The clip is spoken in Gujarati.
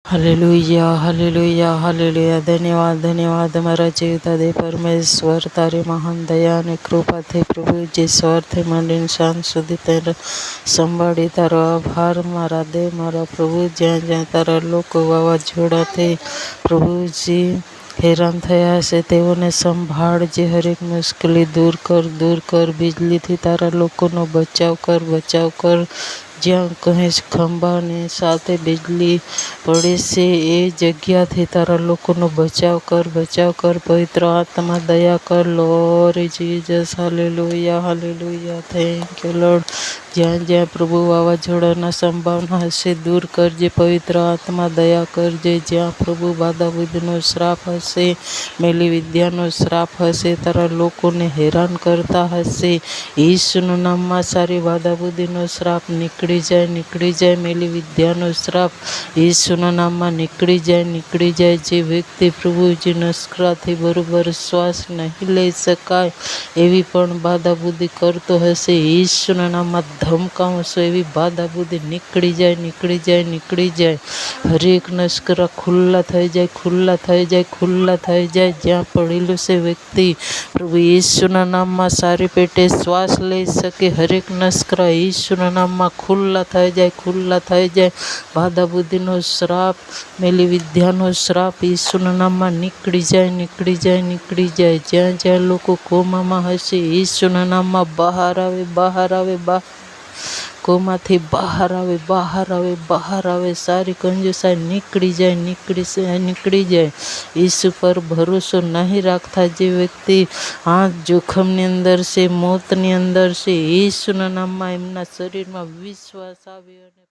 Hallelujah hallelujah hallelujah. धन्यवाद धन्यवाद મારા જીવતા દે પરમેશ્વર, તારી મહાન દયા અને કૃપાથી પ્રભુ જે સવારથી માંડીને સાંજ સુધી તેને સંભાળી, તારો આભાર મારા દેવ મારા પ્રભુ। જ્યાં જ્યાં તારા લોકો વાવાઝોડાથી પ્રભુજી હેરાન થયા હશે તેઓને સંભાળજે, હરેક મુશ્કેલી દૂર કર, વીજળીથી તારા લોકોનો બચાવ કર। જ્યાં કહે ખંભાની સાથે વીજળી પડે છે એ જગ્યાથી તારા લોકોનો બચાવ કર। પવિત્ર આત્મા દયા કર, lord Jesus. Hallelujah hallelujah, thank you lord. જ્યાં જ્યાં પ્રભુ વાવાઝોડાના સંભાવના હશે દૂર કરજે, પવિત્ર આત્મા દયા કરજે। જ્યાં પ્રભુ બાધાબુદ્ધિનો શ્રાપ હશે, મેલી વિદ્યાનો શ્રાપ હશે, તારા લોકોને હેરાન કરતા હશે, ઈસુના નામમાં સારી બાધાબુદ્ધિનો શ્રાપ નીકળી જાય, મેલી વિદ્યાનો શ્રાપ ઈસુના નામમાં નીકળી જાય। જે વ્યક્તિ પ્રભુજી નસ્કરાથી બરોબર શ્વાસ નહીં લઈ શકાય એવી પણ બાધાબુદ્ધિ કરતો હશે, ઈસુના નામમાં ધમકાવશો એવી બાધાબુદ્ધિ નીકળી જાય। હરેક નસ્કરા ખુલ્લા થઈ જાય। જ્યાં પડેલું છે વ્યક્તિ પ્રભુ ઈસુના નામમાં સારી પેટે શ્વાસ લઈ શકે, હરેક નસ્કરા ઈસુના નામમાં ખુલ્લા થઈ જાય। બાધાબુદ્ધિનો શ્રાપ, મેલી વિદ્યાનો શ્રાપ ઈસુના નામમાં નીકળી જાય। જ્યાં જ્યાં લોકો કોમામાં હશે ઈસુના નામમાં બહાર આવે, કોમાથી બહાર આવે, સારી કંજૂસાઈ નીકળી જાય। ઈસુ પર ભરોસો નહીં રાખતા જે વ્યક્તિ જોખમની અંદર છે, મોતની અંદર છે, ઈસુના નામમાં એમના શરીરમાં વિશ્વાસ આવે અને